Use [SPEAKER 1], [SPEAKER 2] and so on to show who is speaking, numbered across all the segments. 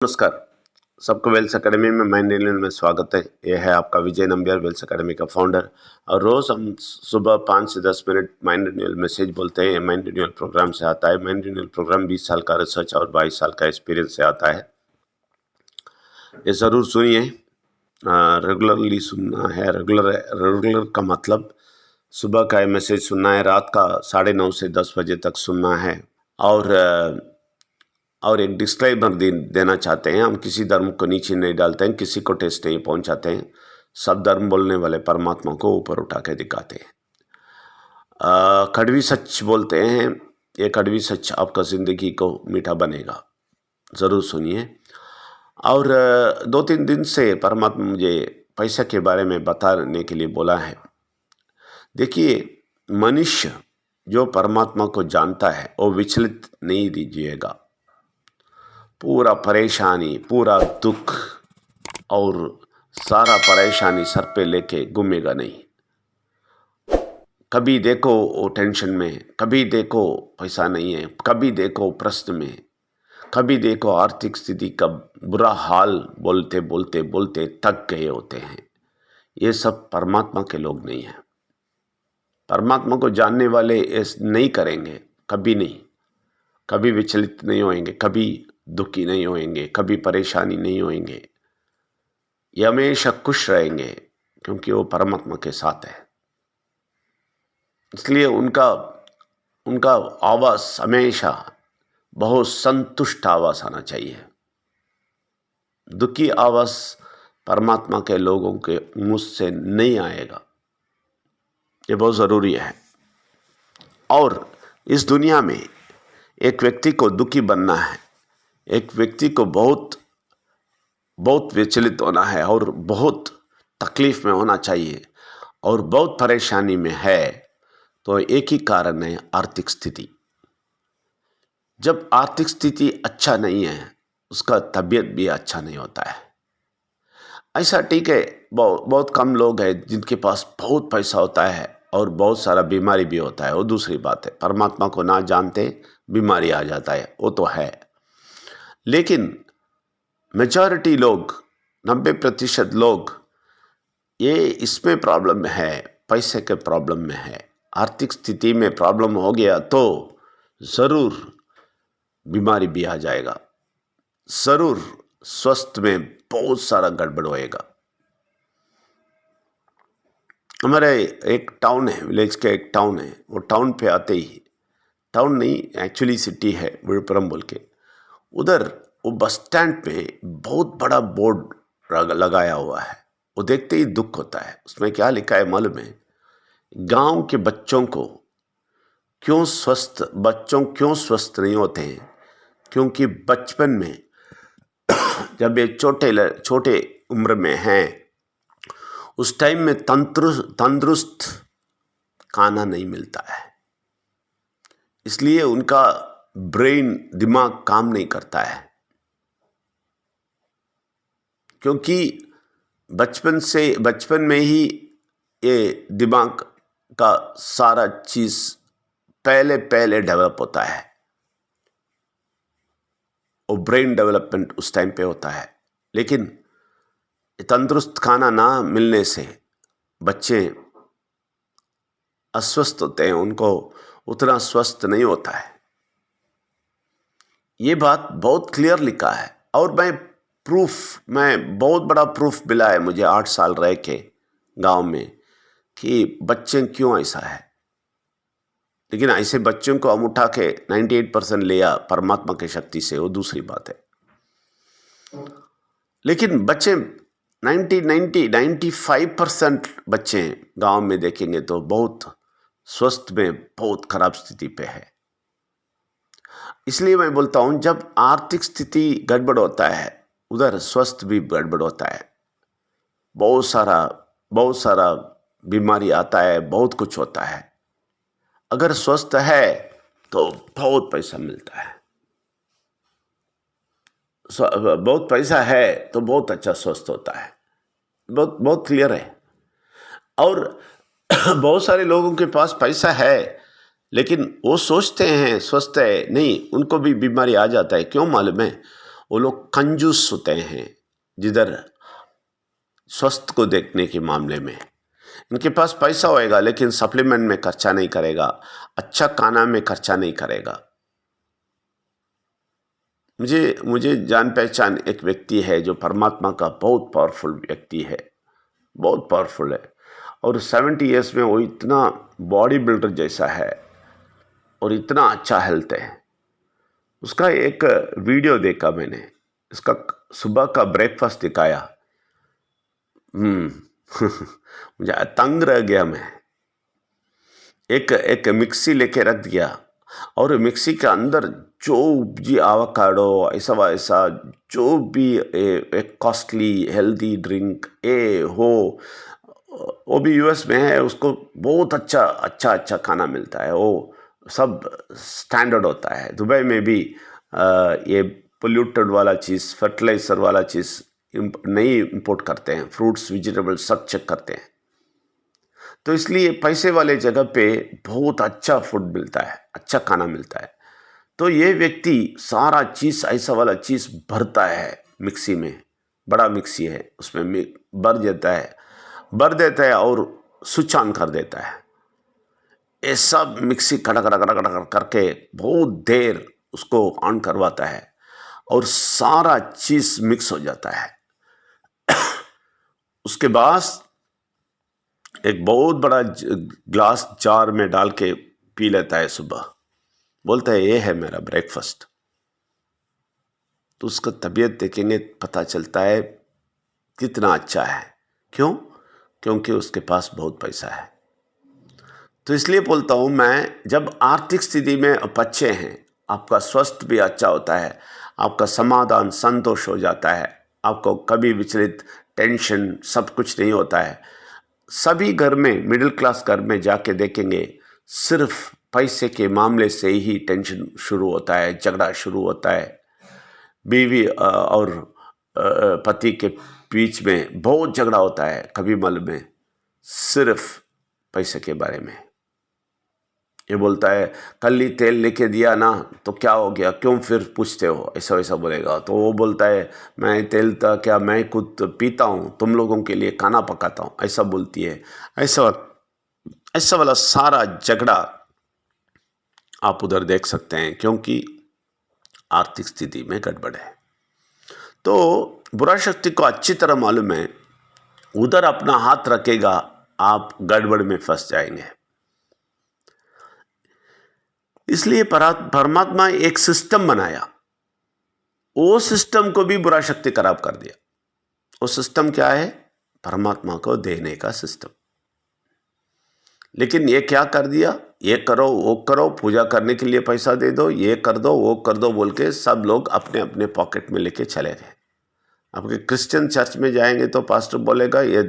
[SPEAKER 1] नमस्कार, सबको Wales academy में माइंड रिन्यूअल में स्वागत है। यह है आपका विजय नंबियार, वेल्स अकेडमी का फाउंडर। और रोज़ हम सुबह 5 से 10 मिनट माइंड रिन्यूअल मैसेज बोलते हैं। माइंड रिन्यूअल प्रोग्राम से आता है। माइंड रिन्यूअल प्रोग्राम 20 साल का रिसर्च और 22 साल का एक्सपीरियंस से आता है। ये ज़रूर सुनिए, रेगुलरली सुनना है। रेगुलर का मतलब सुबह का मैसेज सुनना है, रात का 9:30 से 10 बजे तक सुनना है। और एक डिस्क्लेमर देना चाहते हैं, हम किसी धर्म को नीचे नहीं डालते हैं, किसी को ठेस नहीं पहुंचाते हैं। सब धर्म बोलने वाले परमात्मा को ऊपर उठा के दिखाते हैं। कड़वी सच बोलते हैं। ये कड़वी सच आपका ज़िंदगी को मीठा बनेगा, ज़रूर सुनिए। और 2-3 दिन से परमात्मा मुझे पैसे के बारे में बताने के लिए बोला है। देखिए, मनुष्य जो परमात्मा को जानता है वो विचलित नहीं दीजिएगा। पूरा परेशानी, पूरा दुख और सारा परेशानी सर पे लेके घूमेगा नहीं। कभी देखो वो टेंशन में, कभी देखो पैसा नहीं है, कभी देखो प्रश्न में, कभी देखो आर्थिक स्थिति का बुरा हाल, बोलते बोलते बोलते थक गए होते हैं। ये सब परमात्मा के लोग नहीं हैं। परमात्मा को जानने वाले ऐसे नहीं करेंगे, कभी नहीं। कभी विचलित नहीं होएंगे, कभी दुखी नहीं होएंगे, कभी परेशानी नहीं होएंगे। ये हमेशा खुश रहेंगे क्योंकि वो परमात्मा के साथ है। इसलिए उनका आवाज़ हमेशा बहुत संतुष्ट आवाज़ आना चाहिए। दुखी आवाज़ परमात्मा के लोगों के मुँह से नहीं आएगा। ये बहुत ज़रूरी है। और इस दुनिया में एक व्यक्ति को दुखी बनना है, एक व्यक्ति को बहुत विचलित होना है और बहुत तकलीफ में होना चाहिए और बहुत परेशानी में है, तो एक ही कारण है, आर्थिक स्थिति। जब आर्थिक स्थिति अच्छा नहीं है, उसका तबीयत भी अच्छा नहीं होता है। ऐसा ठीक है, बहुत कम लोग हैं जिनके पास बहुत पैसा होता है और बहुत सारा बीमारी भी होता है, वो दूसरी बात है। परमात्मा को ना जानते बीमारी आ जाता है, वो तो है। लेकिन मेजॉरिटी लोग, 90% लोग, ये इसमें प्रॉब्लम है, पैसे के प्रॉब्लम में है। आर्थिक स्थिति में प्रॉब्लम हो गया तो ज़रूर बीमारी भी आ जाएगा, ज़रूर स्वास्थ्य में बहुत सारा गड़बड़ होएगा। हमारे एक टाउन है, विलेज का एक टाउन है। वो टाउन पे आते ही, टाउन नहीं एक्चुअली सिटी है, विழுपुरम बोल के, उधर वो बस स्टैंड पे बहुत बड़ा बोर्ड लगाया हुआ है। वो देखते ही दुख होता है। उसमें क्या लिखा है मालूम है? गांव के बच्चों क्यों स्वस्थ नहीं होते हैं? क्योंकि बचपन में जब ये छोटे उम्र में हैं, उस टाइम में तंदुरुस्त खाना नहीं मिलता है, इसलिए उनका ब्रेन, दिमाग काम नहीं करता है। क्योंकि बचपन में ही ये दिमाग का सारा चीज़ पहले डेवलप होता है। और ब्रेन डेवलपमेंट उस टाइम पे होता है। लेकिन तंदुरुस्त खाना ना मिलने से बच्चे अस्वस्थ होते हैं, उनको उतना स्वस्थ नहीं होता है। ये बात बहुत क्लियर लिखा है। और मैं बहुत बड़ा प्रूफ मिला है मुझे 8 साल रह के गांव में, कि बच्चे क्यों ऐसा है। लेकिन ऐसे बच्चों को हम उठा के 98% लिया परमात्मा की शक्ति से, वो दूसरी बात है। लेकिन बच्चे 95% बच्चे गांव में देखेंगे तो बहुत स्वस्थ में बहुत खराब स्थिति पे है। इसलिए मैं बोलता हूं, जब आर्थिक स्थिति गड़बड़ होता है, उधर स्वस्थ भी गड़बड़ होता है। बहुत सारा बीमारी आता है, बहुत कुछ होता है। अगर स्वस्थ है तो बहुत पैसा मिलता है, बहुत पैसा है तो बहुत अच्छा स्वस्थ होता है। बहुत क्लियर है। और बहुत सारे लोगों के पास पैसा है, लेकिन वो सोचते हैं स्वस्थ है, नहीं, उनको भी बीमारी आ जाता है। क्यों मालूम है? वो लोग कंजूस होते हैं। जिधर स्वास्थ्य को देखने के मामले में इनके पास पैसा होएगा, लेकिन सप्लीमेंट में खर्चा नहीं करेगा, अच्छा खाना में खर्चा नहीं करेगा। मुझे जान पहचान एक व्यक्ति है जो परमात्मा का बहुत पावरफुल व्यक्ति है, बहुत पावरफुल है, और 70 ईयर्स में वो इतना बॉडी बिल्डर जैसा है और इतना अच्छा हेल्थ है। उसका एक वीडियो देखा मैंने, उसका सुबह का ब्रेकफास्ट दिखाया। मुझे तंग रह गया मैं। एक मिक्सी लेके रख दिया और मिक्सी के अंदर जो भी आवाकाडो ऐसा वैसा जो भी एक कॉस्टली हेल्दी ड्रिंक हो, वो भी यूएस में है, उसको बहुत अच्छा खाना मिलता है। वो सब स्टैंडर्ड होता है। दुबई में भी ये पोल्यूटेड वाला चीज़, फर्टिलाइज़र वाला चीज़ नहीं इंपोर्ट करते हैं। फ्रूट्स वेजिटेबल्स सब चेक करते हैं। तो इसलिए पैसे वाले जगह पे बहुत अच्छा फूड मिलता है, अच्छा खाना मिलता है। तो ये व्यक्ति सारा चीज़ ऐसा वाला चीज़ भरता है मिक्सी में, बड़ा मिक्सी है, उसमें भर देता है और स्विच ऑन कर देता है। ये सब मिक्सी कड़ा करके बहुत देर उसको ऑन करवाता है और सारा चीज़ मिक्स हो जाता है। उसके बाद एक बहुत बड़ा ग्लास जार में डाल के पी लेता है सुबह। बोलता है ये है मेरा ब्रेकफास्ट। तो उसका तबीयत देखेंगे पता चलता है कितना अच्छा है। क्यों? क्योंकि उसके पास बहुत पैसा है। तो इसलिए बोलता हूँ मैं, जब आर्थिक स्थिति में अच्छे हैं, आपका स्वास्थ्य भी अच्छा होता है, आपका समाधान संतोष हो जाता है, आपको कभी विचलित टेंशन सब कुछ नहीं होता है। सभी घर में, मिडिल क्लास घर में जाके देखेंगे, सिर्फ पैसे के मामले से ही टेंशन शुरू होता है, झगड़ा शुरू होता है। बीवी और पति के बीच में बहुत झगड़ा होता है कभी मल में, सिर्फ पैसे के बारे में। ये बोलता है कल ही तेल लेके दिया ना तो क्या हो गया, क्यों फिर पूछते हो, ऐसा वैसा बोलेगा। तो वो बोलता है मैं तेल था क्या, मैं खुद पीता हूँ, तुम लोगों के लिए खाना पकाता हूँ, ऐसा बोलती है। ऐसा वाला सारा झगड़ा आप उधर देख सकते हैं, क्योंकि आर्थिक स्थिति में गड़बड़ है। तो बुरा शक्ति को अच्छी तरह मालूम है, उधर अपना हाथ रखेगा आप गड़बड़ में फंस जाएंगे। इसलिए परमात्मा एक सिस्टम बनाया, वो सिस्टम को भी बुरा शक्ति खराब कर दिया। वो सिस्टम क्या है? परमात्मा को देने का सिस्टम। लेकिन ये क्या कर दिया, ये करो वो करो, पूजा करने के लिए पैसा दे दो, ये कर दो वो कर दो बोल के सब लोग अपने अपने पॉकेट में लेके चले गए। आपके क्रिश्चियन चर्च में जाएंगे तो पास्टर बोलेगा ये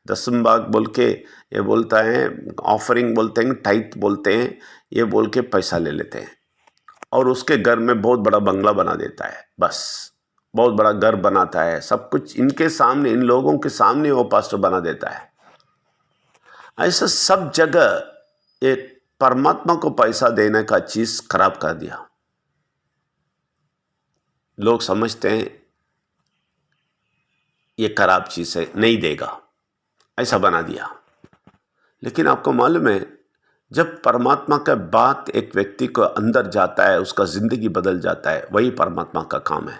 [SPEAKER 1] दसम भाग बोल के, ये बोलता है ऑफरिंग बोलते हैं, टाइट बोलते हैं, ये बोल के पैसा ले लेते हैं और उसके घर में बहुत बड़ा बंगला बना देता है। बस बहुत बड़ा घर बनाता है, सब कुछ इनके सामने, इन लोगों के सामने वो पास्टर बना देता है। ऐसा सब जगह एक परमात्मा को पैसा देने का चीज खराब कर दिया। लोग समझते हैं ये खराब चीज है, नहीं देगा, ऐसा बना दिया। लेकिन आपको मालूम है, जब परमात्मा का बात एक व्यक्ति को अंदर जाता है, उसका जिंदगी बदल जाता है। वही परमात्मा का काम है।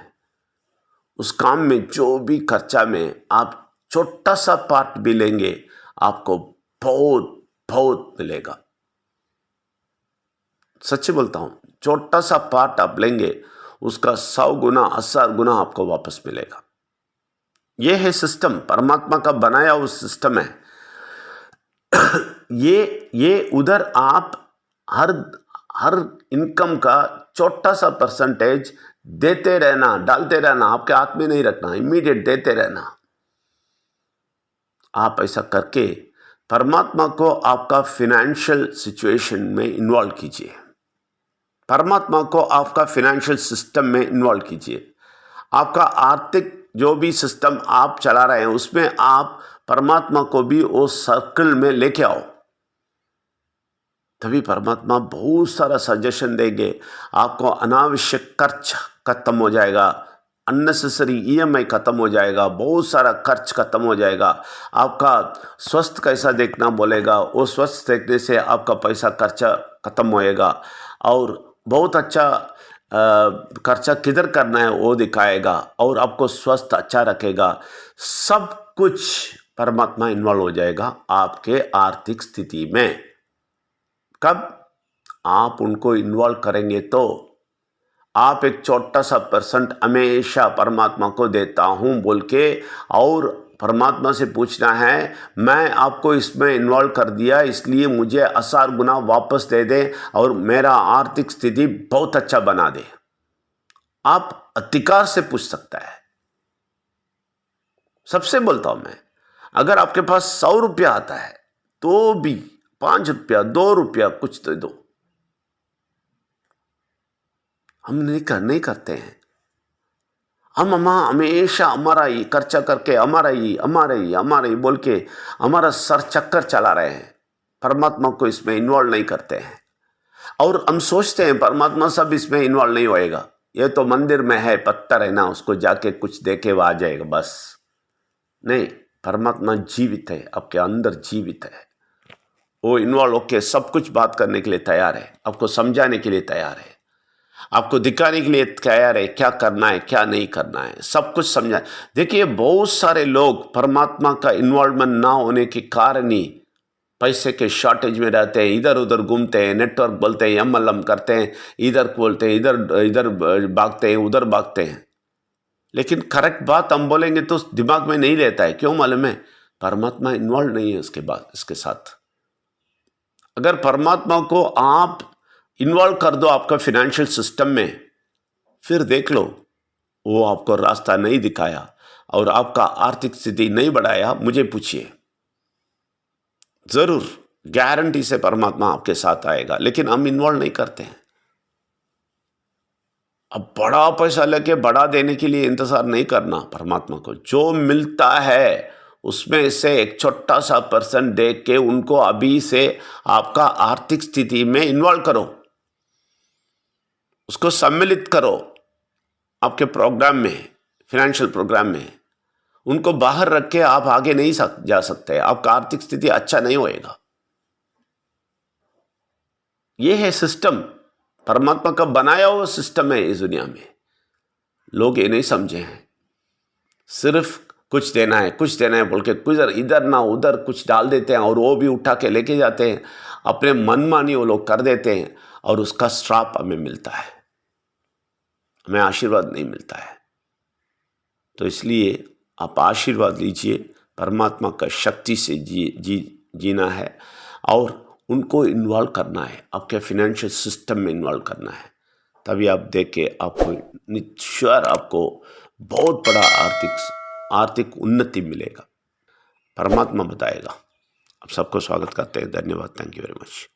[SPEAKER 1] उस काम में जो भी खर्चा में आप छोटा सा पार्ट भी लेंगे, आपको बहुत बहुत मिलेगा। सच्ची बोलता हूं, छोटा सा पार्ट आप लेंगे, उसका 100 गुना 1000 गुना आपको वापस मिलेगा। यह है सिस्टम, परमात्मा का बनाया हुआ सिस्टम है। ये उधर आप हर इनकम का छोटा सा परसेंटेज देते रहना, डालते रहना, आपके हाथ में नहीं रखना, इमीडिएट देते रहना। आप ऐसा करके परमात्मा को आपका फिनेंशियल सिचुएशन में इन्वॉल्व कीजिए, परमात्मा को आपका फिनेंशियल सिस्टम में इन्वॉल्व कीजिए। आपका आर्थिक जो भी सिस्टम आप चला रहे हैं, उसमें आप परमात्मा को भी उस सर्कल में लेके आओ, तभी परमात्मा बहुत सारा सजेशन देंगे। आपको अनावश्यक खर्च खत्म हो जाएगा, अननेसेसरी ईएमआई खत्म हो जाएगा, बहुत सारा खर्च खत्म हो जाएगा। आपका स्वस्थ कैसा देखना बोलेगा, वो स्वस्थ देखने से आपका पैसा खर्चा खत्म होएगा। और बहुत अच्छा खर्चा किधर करना है वो दिखाएगा और आपको स्वस्थ अच्छा रखेगा। सब कुछ परमात्मा इन्वॉल्व हो जाएगा आपके आर्थिक स्थिति में। कब आप उनको इन्वॉल्व करेंगे तो आप एक छोटा सा % हमेशा परमात्मा को देता हूं बोल के, और परमात्मा से पूछना है मैं आपको इसमें इन्वॉल्व कर दिया इसलिए मुझे 1000 गुना वापस दे दे और मेरा आर्थिक स्थिति बहुत अच्छा बना दे। आप अधिकार से पूछ सकता है। सबसे बोलता हूं मैं, अगर आपके पास 100 रुपया आता है तो भी 5 रुपया 2 रुपया कुछ दे दो। हम नहीं करते हैं। हम हमेशा हमारा ही खर्चा करके हमारा ही बोल के हमारा सर चक्कर चला रहे हैं। परमात्मा को इसमें इन्वॉल्व नहीं करते हैं और हम सोचते हैं परमात्मा सब इसमें इन्वॉल्व नहीं होएगा, ये तो मंदिर में है, पत्थर है ना, उसको जाके कुछ देके वो आ जाएगा बस। नहीं, परमात्मा जीवित है, आपके अंदर जीवित है। वो इन्वॉल्व होके सब कुछ बात करने के लिए तैयार है, आपको समझाने के लिए तैयार है, आपको दिखाने के लिए तैयार है क्या करना है क्या नहीं करना है, सब कुछ समझा। देखिए बहुत सारे लोग परमात्मा का इन्वॉल्वमेंट ना होने के कारण ही पैसे के शॉर्टेज में रहते हैं, इधर उधर घूमते हैं, नेटवर्क बोलते हैं, MLM करते हैं, इधर बोलते हैं, इधर भागते हैं, उधर भागते हैं। लेकिन करेक्ट बात हम बोलेंगे तो दिमाग में नहीं लेता है। क्यों मालूम है? परमात्मा इन्वॉल्व नहीं है इसके साथ। अगर परमात्मा को आप इन्वॉल्व कर दो आपका फिनेंशियल सिस्टम में, फिर देख लो वो आपको रास्ता नहीं दिखाया और आपका आर्थिक स्थिति नहीं बढ़ाया, मुझे पूछिए, जरूर गारंटी से परमात्मा आपके साथ आएगा। लेकिन हम इन्वॉल्व नहीं करते हैं। अब बड़ा पैसा लेके बड़ा देने के लिए इंतजार नहीं करना। परमात्मा को जो मिलता है उसमें से एक छोटा सा % दे के उनको अभी से आपका आर्थिक स्थिति में इन्वॉल्व करो, उसको सम्मिलित करो आपके प्रोग्राम में, फाइनेंशियल प्रोग्राम में। उनको बाहर रख के आप आगे नहीं जा सकते, आपका आर्थिक स्थिति अच्छा नहीं होएगा। यह है सिस्टम, परमात्मा का बनाया हुआ सिस्टम है इस दुनिया में। लोग ये नहीं समझे हैं, सिर्फ कुछ देना है बोल के कुछ इधर ना उधर कुछ डाल देते हैं और वो भी उठा के लेके जाते हैं, अपने मनमानी वो लोग कर देते हैं और उसका श्राप हमें मिलता है, हमें आशीर्वाद नहीं मिलता है। तो इसलिए आप आशीर्वाद लीजिए, परमात्मा का शक्ति से जीना है और उनको इन्वॉल्व करना है, आपके फिनेंशियल सिस्टम में इन्वॉल्व करना है। तभी आप देख के आपको निश्चय आपको बहुत बड़ा आर्थिक उन्नति मिलेगा। परमात्मा बताएगा। आप सबको स्वागत करते हैं। धन्यवाद। Thank you very much.